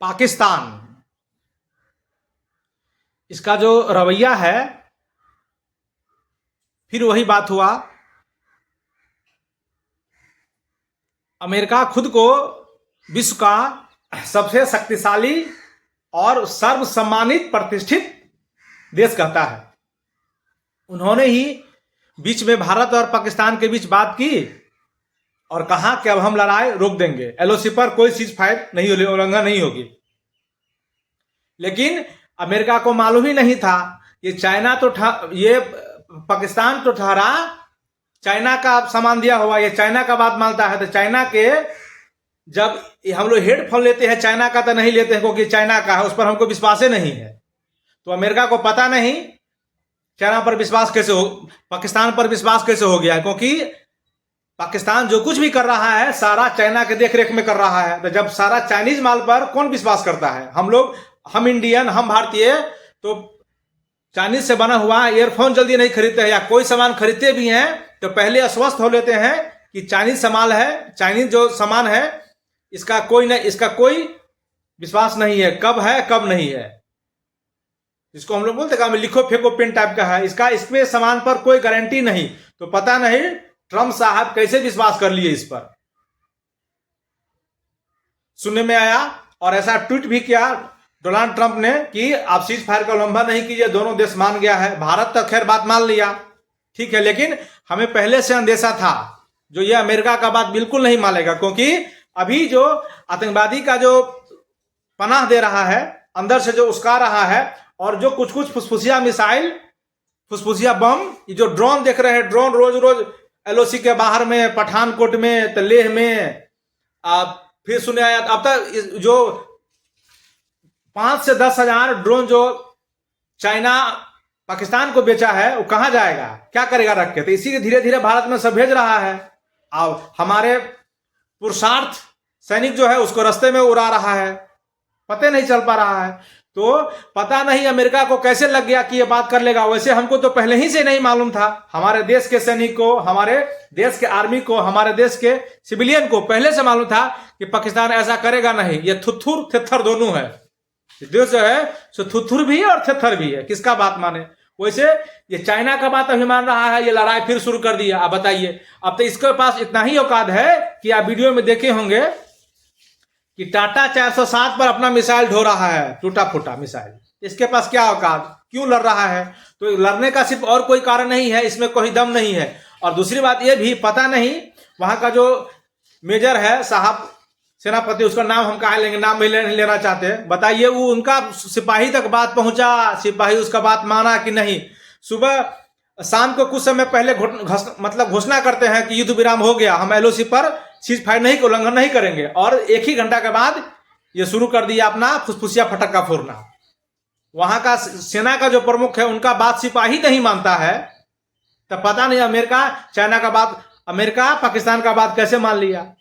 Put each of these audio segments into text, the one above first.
पाकिस्तान, इसका जो रवैया है, फिर वही बात हुआ। अमेरिका खुद को विश्व का सबसे शक्तिशाली और सर्वसम्मानित प्रतिष्ठित देश कहता है। उन्होंने ही बीच में भारत और पाकिस्तान के बीच बात की और कहा कि अब हम लड़ाई रोक देंगे, एलओसी पर कोई सीज फायर नहीं होगी, उल्लंघन नहीं होगी। लेकिन अमेरिका को मालूम ही नहीं था ये चाइना तो ये पाकिस्तान तो ठहरा चाइना का सामान दिया हुआ, ये चाइना का बात मानता है। तो चाइना के जब हम लोग हेडफोन लेते हैं चाइना का तो नहीं लेते हैं क्योंकि चाइना का है, उस पर हमको विश्वास ही नहीं है। तो अमेरिका को पता नहीं चाइना पर विश्वास कैसे हो, पाकिस्तान पर विश्वास कैसे हो गया है, क्योंकि पाकिस्तान जो कुछ भी कर रहा है सारा चाइना के देख रेख में कर रहा है। तो जब सारा चाइनीज माल पर कौन विश्वास करता है? हम लोग, हम इंडियन, हम भारतीय तो चाइनीज से बना हुआ ईयरफोन जल्दी नहीं खरीदते हैं, या कोई सामान खरीदते भी हैं तो पहले आश्वस्त हो लेते हैं कि चाइनीज सामान है, चाइनीज जो सामान है इसका कोई विश्वास नहीं है, कब है कब नहीं है। इसको हम लोग बोलते हैं लिखो फेंको पेन टाइप का है, इसमें सामान पर कोई गारंटी नहीं। तो पता नहीं ट्रम्प साहब कैसे विश्वास कर लिए इस पर। सुनने में आया और ऐसा ट्वीट भी किया डोनाल्ड ट्रंप ने कि आप सीज फायर का उल्लंघन नहीं कीजिए, दोनों देश मान गया है। भारत तक खैर बात मान लिया, ठीक है, लेकिन हमें पहले से अंदेशा था जो ये अमेरिका का बात बिल्कुल नहीं मानेगा, क्योंकि अभी जो आतंकवादी का जो पनाह दे रहा है, अंदर से जो उसका रहा है, और जो कुछ फुसफुसिया मिसाइल, फुसफुसिया बम, ये जो ड्रोन देख रहे हैं, ड्रोन रोज रोज एलओसी के बाहर में, पठानकोट में, लेह में, फिर सुने आया अब तक जो 5 से 10 हजार ड्रोन जो चाइना पाकिस्तान को बेचा है वो कहां जाएगा, क्या करेगा रख के? तो इसी के धीरे धीरे भारत में सब भेज रहा है। अब हमारे पुरुषार्थ सैनिक जो है उसको रास्ते में उड़ा रहा है, पता नहीं चल पा रहा है। तो पता नहीं अमेरिका को कैसे लग गया कि ये बात कर लेगा। वैसे हमको तो पहले ही से नहीं मालूम था, हमारे देश के सैनिक को, हमारे देश के आर्मी को, हमारे देश के सिविलियन को पहले से मालूम था कि पाकिस्तान ऐसा करेगा नहीं। ये थुथुर थेथर दोनों है, देश जो है सो थुथुर भी है और थेथर भी है, किसका बात माने। वैसे ये चाइना का बात अभी मान रहा है, ये लड़ाई फिर शुरू कर दिया। आप बताइए, अब तो इसके पास इतना ही औकात है कि आप वीडियो में देखे होंगे कि टाटा 407 पर अपना मिसाइल ढो रहा है, टूटा फूटा मिसाइल। इसके पास क्या औकात, क्यों लड़ रहा है? तो लड़ने का सिर्फ और कोई कारण नहीं है, इसमें कोई दम नहीं है। और दूसरी बात ये भी पता नहीं वहां का जो मेजर है साहब, सेनापति, उसका नाम हम कहा लेंगे, नाम नहीं लेना चाहते, बताइए वो उनका सिपाही तक बात पहुंचा, सिपाही उसका बात माना कि नहीं? सुबह शाम को कुछ समय पहले मतलब घोषणा करते हैं कि युद्ध विराम हो गया, हम एलओसी पर सीज फायर नहीं, उल्लंघन नहीं करेंगे, और एक ही घंटा के बाद ये शुरू कर दिया अपना फुसफुसिया फटक्का फोड़ना। वहां का सेना का जो प्रमुख है उनका बात सिपाही नहीं मानता है, तो पता नहीं अमेरिका चाइना का बात, अमेरिका पाकिस्तान का बात कैसे मान लिया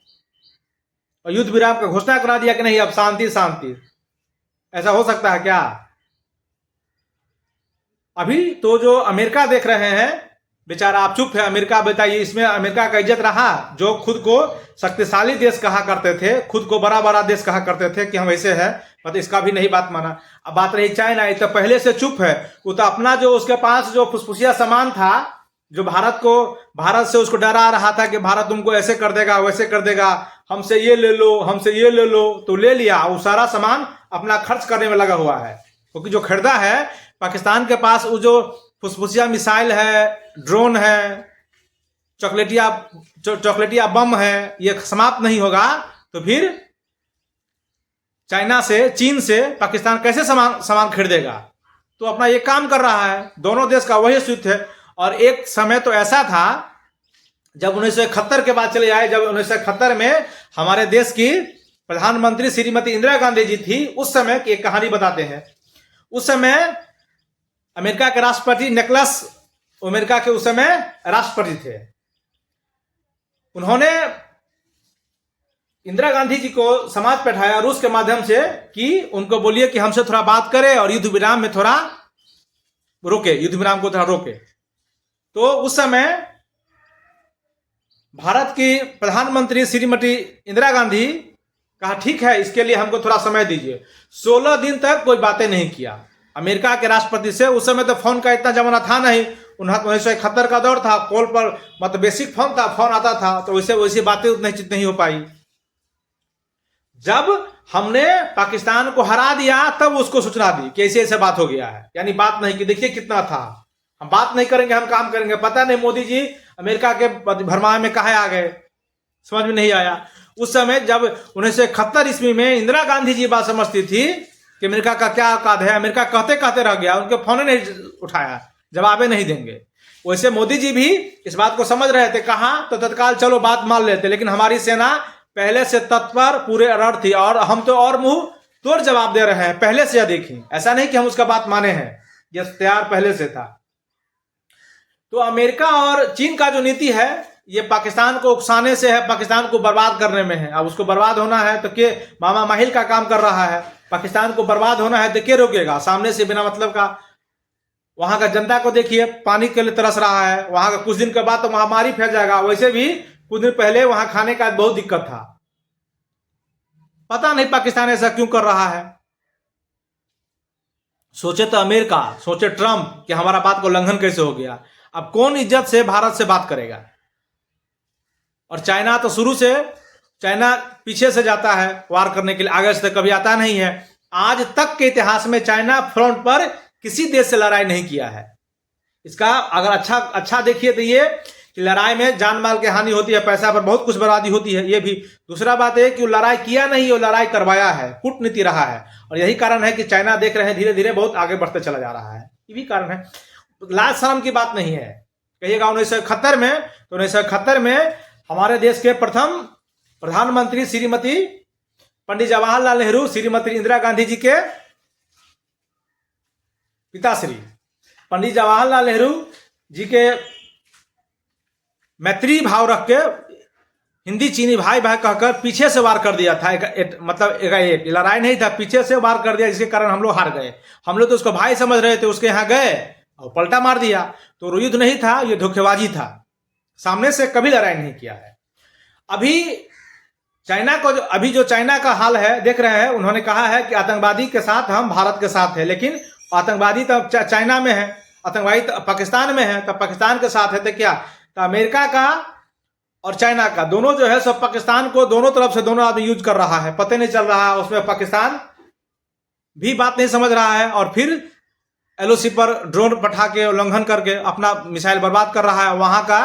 और युद्ध विराम का घोषणा करा दिया कि नहीं अब शांति शांति। ऐसा हो सकता है क्या? अभी तो जो अमेरिका देख रहे हैं बेचारा, आप चुप है, अमेरिका बताइए इसमें अमेरिका का इज्जत रहा? जो खुद को शक्तिशाली देश कहा करते थे, खुद को बड़ा बड़ा देश कहा करते थे कि हम ऐसे हैं, मतलब इसका भी नहीं बात माना। अब बात रही चाइना, ये तो पहले से चुप है। वो तो अपना जो उसके पास जो फुसफुसिया सामान था, जो भारत से उसको डरा रहा था कि भारत तुमको ऐसे कर देगा वैसे कर देगा, हमसे ये ले लो हमसे ये ले लो, तो ले लिया। वो सारा सामान अपना खर्च करने में लगा हुआ है, क्योंकि जो खरीदा है पाकिस्तान के पास वो जो फुसफुसिया मिसाइल है, ड्रोन है, चॉकलेटिया बम है, ये समाप्त नहीं होगा तो फिर चाइना से, चीन से पाकिस्तान कैसे सामान खरीदेगा? तो अपना ये काम कर रहा है, दोनों देश का वही स्थिति है। और एक समय तो ऐसा था जब 1971 के बाद चले आए, जब 1971 में हमारे देश की प्रधानमंत्री श्रीमती इंदिरा गांधी जी थी, उस समय की एक कहानी बताते हैं। उस समय अमेरिका के राष्ट्रपति निकोलस, अमेरिका के उस समय राष्ट्रपति थे, उन्होंने इंदिरा गांधी जी को समाज बैठाया रूस के माध्यम से कि उनको बोलिए कि हमसे थोड़ा बात करें और युद्ध विराम में थोड़ा रोके, युद्ध विराम को थोड़ा रोके। तो उस समय भारत की प्रधानमंत्री श्रीमती इंदिरा गांधी कहा ठीक है, इसके लिए हमको थोड़ा समय दीजिए। 16 दिन तक कोई बातें नहीं किया अमेरिका के राष्ट्रपति से। उस समय तो फोन का इतना जमाना था नहीं, 1971 का दौर था, कॉल पर मतलब बेसिक फोन था, फोन आता था, तो वैसी बातें उतनी चित नहीं हो पाई। जब हमने पाकिस्तान को हरा दिया तब उसको सूचना दी कि ऐसे ऐसे बात हो गया है, यानी बात नहीं कि देखिए कितना था, हम बात नहीं करेंगे, हम काम करेंगे। पता नहीं मोदी जी अमेरिका के भरमाए में कहाँ आ गए, समझ में नहीं आया। उस समय जब 1971 ईस्वी में इंदिरा गांधी जी बात समझती थी कि अमेरिका का क्या औकात है, अमेरिका कहते कहते रह गया, उनके फोन नहीं उठाया, जवाबे नहीं देंगे। वैसे मोदी जी भी इस बात को समझ रहे थे, कहा तो तत्काल चलो बात मान लेते, लेकिन हमारी सेना पहले से तत्पर पूरे अलर्ट थी और हम तो और मुंह तोड़ जवाब दे रहे हैं पहले से। देखें, ऐसा नहीं कि हम उसका बात माने हैं, यह तैयार पहले से था। तो अमेरिका और चीन का जो नीति है ये पाकिस्तान को उकसाने से है, पाकिस्तान को बर्बाद करने में है। अब उसको बर्बाद होना है तो के मामा माहिल का काम कर रहा है, पाकिस्तान को बर्बाद होना है तो के रोकेगा सामने से बिना मतलब का। वहां का जनता को देखिए पानी के लिए तरस रहा है, वहां का कुछ दिन के बाद तो महामारी फैल जाएगा। वैसे भी कुछ दिन पहले वहां खाने का बहुत दिक्कत था, पता नहीं पाकिस्तान ऐसा क्यों कर रहा है। सोचे तो अमेरिका, सोचे ट्रंप कि हमारा बात को उल्लंघन कैसे हो गया। अब कौन इज्जत से भारत से बात करेगा। और चाइना तो शुरू से, चाइना पीछे से जाता है वार करने के लिए, आगे से कभी आता नहीं है। आज तक के इतिहास में चाइना फ्रंट पर किसी देश से लड़ाई नहीं किया है। इसका अगर अच्छा देखिए तो ये कि लड़ाई में जान माल की हानि होती है, पैसा पर बहुत कुछ बर्बादी होती है, ये भी। दूसरा बात है कि वो लड़ाई किया नहीं, वो लड़ाई करवाया है, कूटनीति रहा है। और यही कारण है कि चाइना देख रहे हैं धीरे धीरे बहुत आगे बढ़ते चला जा रहा है, ये भी कारण है। लाज शर्म की बात नहीं है। कहिएगा 1971 में, तो 1971 में हमारे देश के प्रथम प्रधानमंत्री श्रीमती पंडित जवाहरलाल नेहरू, श्रीमती इंदिरा गांधी जी के पिताश्री पंडित जवाहरलाल नेहरू जी के मैत्री भाव रख के हिंदी चीनी भाई भाई कहकर पीछे से वार कर दिया था। मतलब एक लड़ाई नहीं था, पीछे से वार कर दिया, जिसके कारण हम लोग हार गए। हम लोग तो उसको भाई समझ रहे थे, उसके यहाँ गए और पलटा मार दिया। तो युद्ध नहीं था, ये धोखेबाजी था, सामने से कभी लड़ाई नहीं किया है। अभी चाइना को जो चाइना का हाल है देख रहे हैं, उन्होंने कहा है कि आतंकवादी के साथ हम भारत के साथ है, लेकिन आतंकवादी तो चाइना में है, आतंकवादी तो पाकिस्तान में है। तो पाकिस्तान के साथ है तो क्या, तो अमेरिका का और चाइना का दोनों जो है सब पाकिस्तान को दोनों तरफ से दोनों आदमी यूज कर रहा है, पता नहीं चल रहा है। उसमें पाकिस्तान भी बात नहीं समझ रहा है और फिर एलओसी पर ड्रोन पठा के उल्लंघन करके अपना मिसाइल बर्बाद कर रहा है। वहां का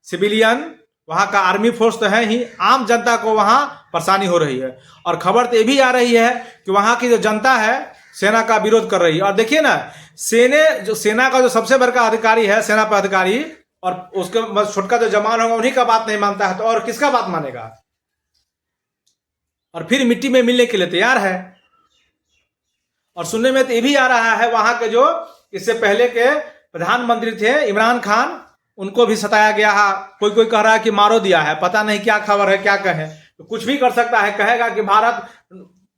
सिविलियन, वहां का आर्मी फोर्स तो है ही, आम जनता को वहां परेशानी हो रही है। और खबर तो ये भी आ रही है कि वहां की जो जनता है सेना का विरोध कर रही है। और देखिए ना, सेना का जो सबसे बड़ा अधिकारी है, सेना पर अधिकारी, और उसके छोटका जो जवान होगा उन्हीं का बात नहीं मानता है, तो और किसका बात मानेगा। और फिर मिट्टी में मिलने के लिए तैयार है। और सुनने में तो ये भी आ रहा है वहां के जो इससे पहले के प्रधानमंत्री थे इमरान खान, उनको भी सताया गया है। कोई कह रहा है कि मारो दिया है, पता नहीं क्या खबर है, क्या कहे, तो कुछ भी कर सकता है। कहेगा कि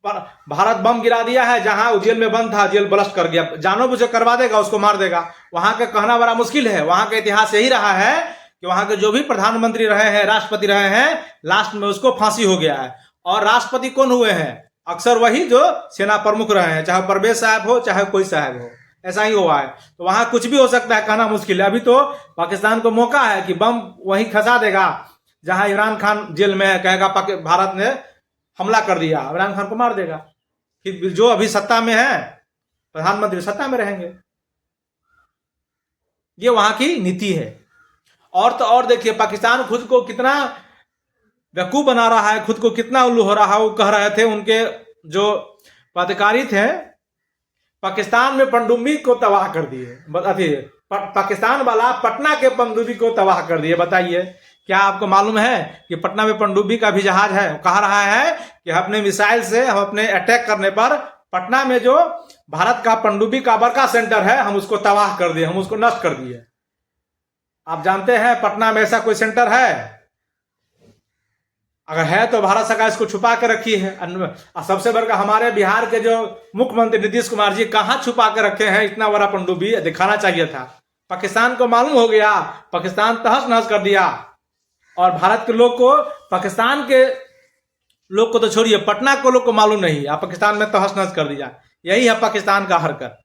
भारत बम गिरा दिया है, जहां जेल में बंद था जेल ब्लास्ट कर गया, जानबूझ करवा देगा, उसको मार देगा। वहां का कहना बड़ा मुश्किल है। वहां का इतिहास यही रहा है कि वहां के जो भी प्रधानमंत्री रहे हैं, राष्ट्रपति रहे हैं, लास्ट में उसको फांसी हो गया है। और राष्ट्रपति कौन हुए हैं, अक्सर वही जो सेना प्रमुख रहे हैं, चाहे परवेज साहब हो चाहे कोई साहब हो, ऐसा ही हुआ है। तो वहां कुछ भी हो सकता है, कहना मुश्किल है। अभी तो पाकिस्तान को मौका है कि बम वहीं खसा देगा जहां इमरान खान जेल में है, कहेगा भारत ने हमला कर दिया, इमरान खान को मार देगा। फिर जो अभी सत्ता में है प्रधानमंत्री सत्ता में रहेंगे। ये वहां की नीति है। और तो और देखिए पाकिस्तान खुद को कितना बेवकूफ बना रहा है, खुद को कितना उल्लू हो रहा है। वो कह रहे थे उनके जो पदाधिकारी थे, पाकिस्तान में पनडुब्बी को तबाह कर दिए। पाकिस्तान वाला पटना के पनडुब्बी को तबाह कर दिए। बताइए, क्या आपको मालूम है कि पटना में पनडुब्बी का भी जहाज है? कह रहा है कि अपने मिसाइल से हम अपने अटैक करने पर पटना में जो भारत का पनडुब्बी का बड़का सेंटर है, हम उसको तबाह कर दिए, हम उसको नष्ट कर दिए। आप जानते हैं पटना में ऐसा कोई सेंटर है? अगर है तो भारत सरकार इसको छुपा के रखी है। सबसे बड़ा हमारे बिहार के जो मुख्यमंत्री नीतीश कुमार जी कहां छुपा के रखे हैं इतना बड़ा पनडुब्बी, दिखाना चाहिए था। पाकिस्तान को मालूम हो गया, पाकिस्तान तहस नहस कर दिया। और भारत के लोग को, पाकिस्तान के लोग को तो छोड़िए, पटना को लोग को मालूम नहीं, आप पाकिस्तान में तहस नहस कर दिया। यही है पाकिस्तान का हरकत।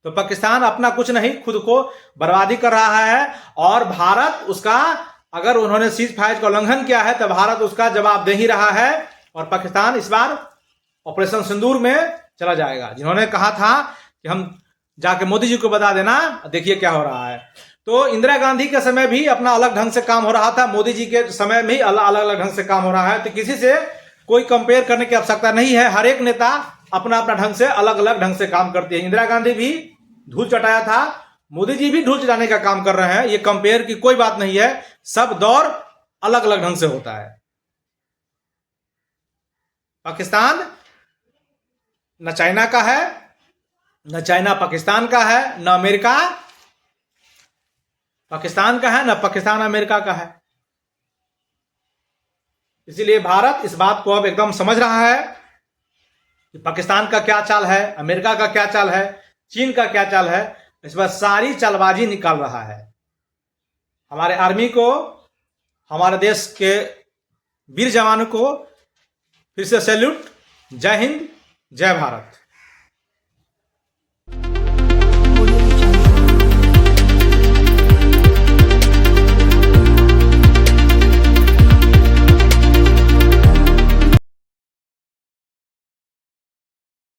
तो पाकिस्तान अपना कुछ नहीं, खुद को बर्बादी कर रहा है, और भारत उसका, अगर उन्होंने सीज फायर का उल्लंघन किया है तो भारत उसका जवाब दे ही रहा है। और पाकिस्तान इस बार ऑपरेशन सिंदूर में चला जाएगा। जिन्होंने कहा था कि हम जाके मोदी जी को बता देना, देखिए क्या हो रहा है। तो इंदिरा गांधी के समय भी अपना अलग ढंग से काम हो रहा था, मोदी जी के समय में अलग अलग ढंग से काम हो रहा है। तो किसी से कोई कंपेयर करने की आवश्यकता नहीं है। हर एक नेता अपना अपना ढंग से अलग अलग ढंग से काम करती है। इंदिरा गांधी भी धूल चटाया था, मोदी जी भी धूल चटाने का काम कर रहे हैं। ये कंपेयर की कोई बात नहीं है, सब दौर अलग अलग ढंग से होता है। पाकिस्तान न चाइना का है, न चाइना पाकिस्तान का है, न अमेरिका पाकिस्तान का है, न पाकिस्तान अमेरिका का है। इसीलिए भारत इस बात को अब एकदम समझ रहा है कि पाकिस्तान का क्या चाल है, अमेरिका का क्या चाल है, चीन का क्या चाल है। इस बार सारी चालबाजी निकाल रहा है। हमारे आर्मी को, हमारे देश के वीर जवानों को फिर से सैल्यूट। जय हिंद, जय भारत।